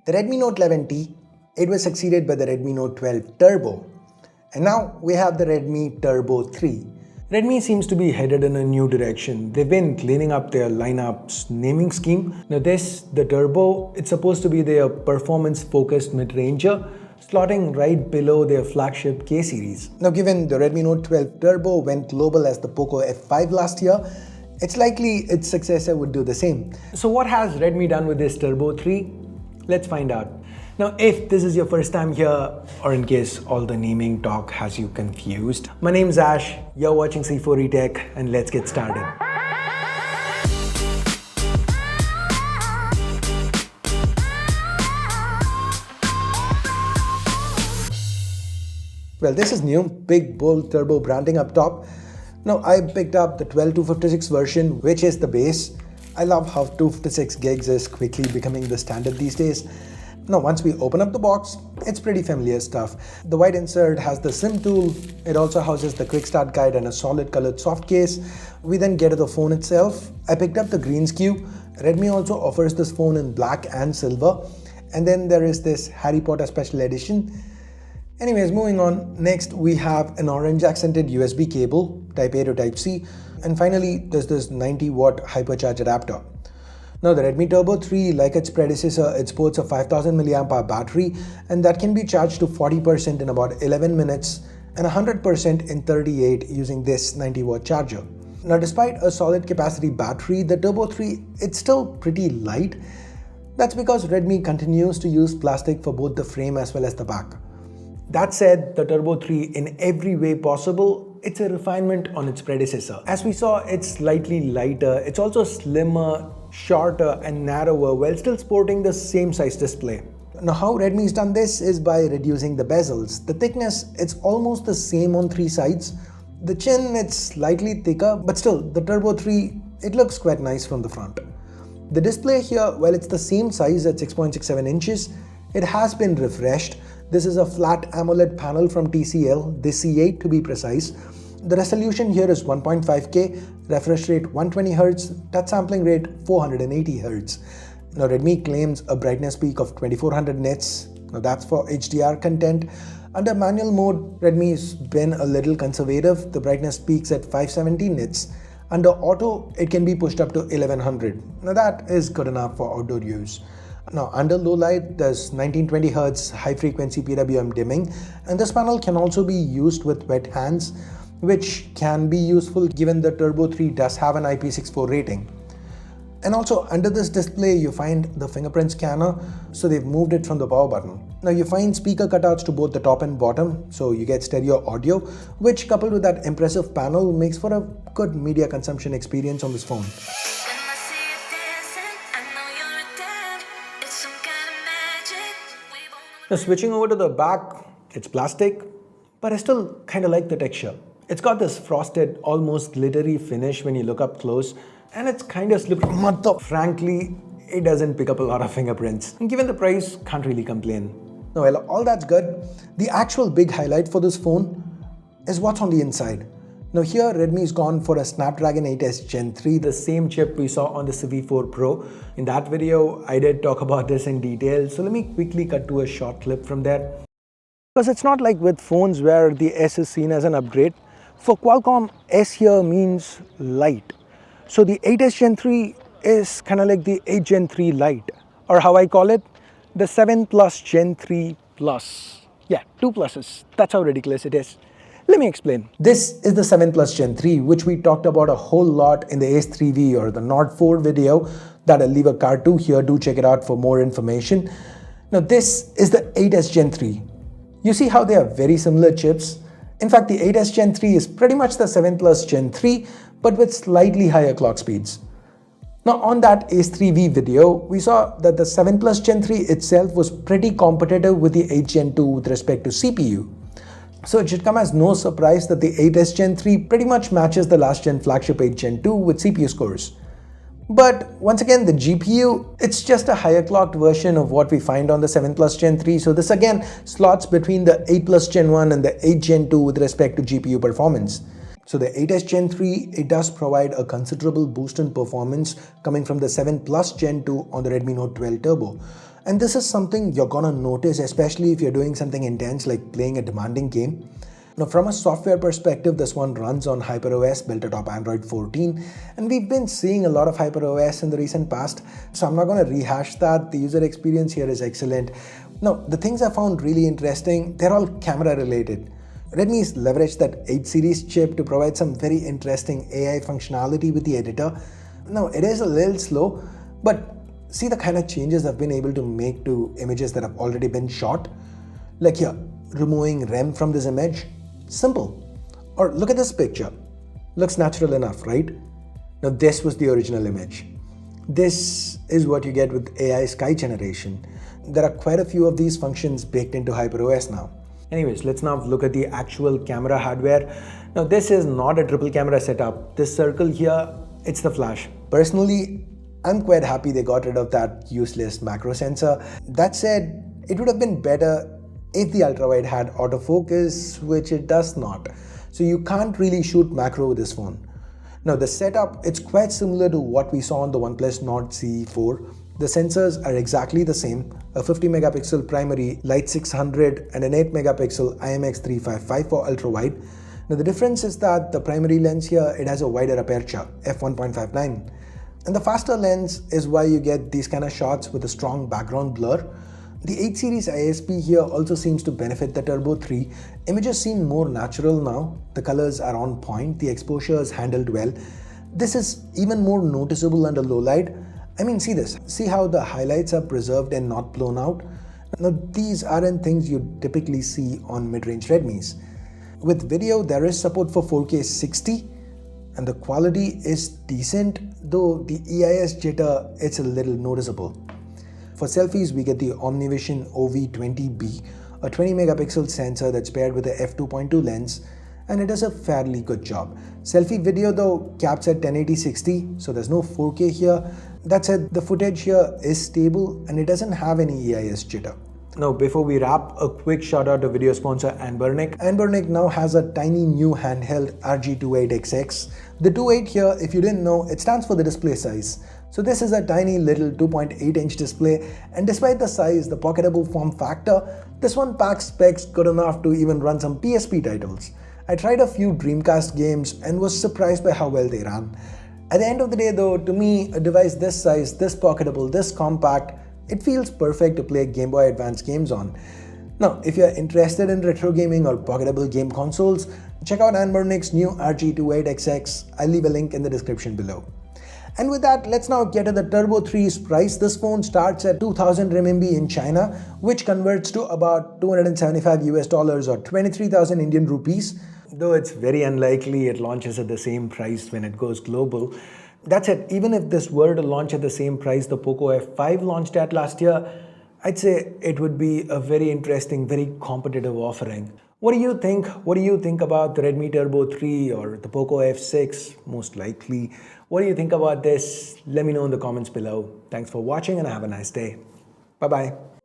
The Redmi Note 11T, it was succeeded by the Redmi Note 12 Turbo. And now we have the Redmi Turbo 3. Redmi seems to be headed in a new direction. They've been cleaning up their lineup's naming scheme. Now the Turbo, it's supposed to be their performance-focused mid-ranger, slotting right below their flagship K series. Now given the Redmi Note 12 Turbo went global as the Poco F5 last year, it's likely its successor would do the same. So what has Redmi done with this Turbo 3? Let's find out. Now, if this is your first time here, or in case all the naming talk has you confused, my name's Ash, you're watching C4E Tech, and let's get started. Well, this is new, big bold turbo branding up top. Now, I picked up the 12256 version, which is the base. I love how 256 gigs is quickly becoming the standard these days. Now, once we open up the box, it's pretty familiar stuff. The white insert has the SIM tool. It also houses the quick start guide and a solid colored soft case. We then get to the phone itself. I picked up the green SKU. Redmi also offers this phone in black and silver. And then there is this Harry Potter special edition. Anyways, moving on. Next, we have an orange accented USB cable, Type A to Type C. And finally, there's this 90-watt hypercharge adapter. Now, the Redmi Turbo 3, like its predecessor, it sports a 5000 mAh battery, and that can be charged to 40% in about 11 minutes and 100% in 38 using this 90-watt charger. Now, despite a solid capacity battery, the Turbo 3, it's still pretty light. That's because Redmi continues to use plastic for both the frame as well as the back. That said, the Turbo 3 in every way possible, it's a refinement on its predecessor. As we saw, it's slightly lighter, it's also slimmer, shorter and narrower while still sporting the same size display. Now how Redmi's done this is by reducing the bezels. The thickness, it's almost the same on three sides. The chin, it's slightly thicker, but still the Turbo 3, it looks quite nice from the front. The display here, while it's the same size at 6.67 inches, it has been refreshed. This is a flat AMOLED panel from TCL, the C8 to be precise. The resolution here is 1.5K, refresh rate 120Hz, touch sampling rate 480Hz. Now Redmi claims a brightness peak of 2400 nits. Now that's for HDR content. Under manual mode, Redmi's been a little conservative. The brightness peaks at 570 nits. Under auto, it can be pushed up to 1100. Now that is good enough for outdoor use. Now under low light, there's 1920Hz high frequency PWM dimming, and this panel can also be used with wet hands, which can be useful given the Turbo 3 does have an IP64 rating. And also under this display you find the fingerprint scanner, so they've moved it from the power button. Now you find speaker cutouts to both the top and bottom, so you get stereo audio, which coupled with that impressive panel makes for a good media consumption experience on this phone. Now switching over to the back, it's plastic, but I still kind of like the texture. It's got this frosted, almost glittery finish when you look up close, and it's kind of slippery. Frankly, it doesn't pick up a lot of fingerprints. And given the price, can't really complain. Now, well, all that's good. The actual big highlight for this phone is what's on the inside. Now here, Redmi's gone for a Snapdragon 8S Gen 3, the same chip we saw on the Civi 4 Pro. In that video, I did talk about this in detail, so let me quickly cut to a short clip from there. Because it's not like with phones where the S is seen as an upgrade. For Qualcomm, S here means light. So the 8S Gen 3 is kind of like the 8 Gen 3 Lite, or how I call it, the 7 Plus Gen 3 Plus. Yeah, two pluses. That's how ridiculous it is. Let me explain. This is the 7 Plus Gen 3, which we talked about a whole lot in the Ace 3V or the Nord 4 video that I'll leave a card to here. Do check it out for more information. Now this is the 8S Gen 3. You see how they are very similar chips? In fact, the 8S Gen 3 is pretty much the 7 Plus Gen 3, but with slightly higher clock speeds. Now on that Ace 3V video, we saw that the 7 Plus Gen 3 itself was pretty competitive with the 8 Gen 2 with respect to CPU. So it should come as no surprise that the 8S Gen 3 pretty much matches the last gen flagship 8 Gen 2 with CPU scores. But once again, the GPU, it's just a higher clocked version of what we find on the 7 Plus Gen 3. So this again slots between the 8 Plus Gen 1 and the 8 Gen 2 with respect to GPU performance. So the 8S Gen 3, it does provide a considerable boost in performance coming from the 7 Plus Gen 2 on the Redmi Note 12 Turbo. And this is something you're gonna notice, especially if you're doing something intense like playing a demanding game. Now, from a software perspective, this one runs on HyperOS built atop Android 14, and we've been seeing a lot of HyperOS in the recent past, so I'm not going to rehash that. The user experience here is excellent. Now, the things I found really interesting, they're all camera related. Redmi's leveraged that 8 series chip to provide some very interesting AI functionality with the editor. Now, it is a little slow, but see the kind of changes I've been able to make to images that have already been shot. Like here, removing REM from this image. Simple. Or look at this picture. Looks natural enough, right? Now this was the original image. This is what you get with AI sky generation. There are quite a few of these functions baked into HyperOS now. Anyways, let's now look at the actual camera hardware. Now this is not a triple camera setup. This circle here, it's the flash. Personally, I'm quite happy they got rid of that useless macro sensor. That said, it would have been better if the ultrawide had autofocus, which it does not. So you can't really shoot macro with this phone. Now the setup, it's quite similar to what we saw on the OnePlus Nord CE4. The sensors are exactly the same, a 50 megapixel primary Light 600 and an 8 megapixel IMX355 for ultrawide. Now the difference is that the primary lens here, it has a wider aperture, f1.59. And the faster lens is why you get these kind of shots with a strong background blur. The 8 series ISP here also seems to benefit the Turbo 3. Images seem more natural now, the colors are on point, the exposure is handled well. This is even more noticeable under low light. I mean, see this, see how the highlights are preserved and not blown out. Now these aren't things you typically see on mid-range Redmis. With video, there is support for 4K 60 and the quality is decent, though the EIS jitter, it's a little noticeable. For selfies, we get the OmniVision OV20B, a 20 megapixel sensor that's paired with a f2.2 lens, and it does a fairly good job. Selfie video though caps at 1080-60, so there's no 4K here. That said, the footage here is stable and it doesn't have any EIS jitter. Now, before we wrap, a quick shout out to video sponsor Anbernic. Anbernic now has a tiny new handheld RG28XX. The 28 here, if you didn't know, it stands for the display size. So this is a tiny little 2.8-inch display, and despite the size, the pocketable form factor, this one packs specs good enough to even run some PSP titles. I tried a few Dreamcast games and was surprised by how well they ran. At the end of the day though, to me, a device this size, this pocketable, this compact, it feels perfect to play Game Boy Advance games on. Now, if you're interested in retro gaming or pocketable game consoles, check out Anbernic's new RG28XX. I'll leave a link in the description below. And with that, let's now get to the Turbo 3's price. This phone starts at 2000 RMB in China, which converts to about $275 or 23,000 Indian rupees. Though it's very unlikely it launches at the same price when it goes global. That said, even if this were to launch at the same price the Poco F5 launched at last year, I'd say it would be a very interesting, very competitive offering. What do you think? What do you think about the Redmi Turbo 3 or the Poco F6, most likely? What do you think about this? Let me know in the comments below. Thanks for watching and have a nice day. Bye-bye.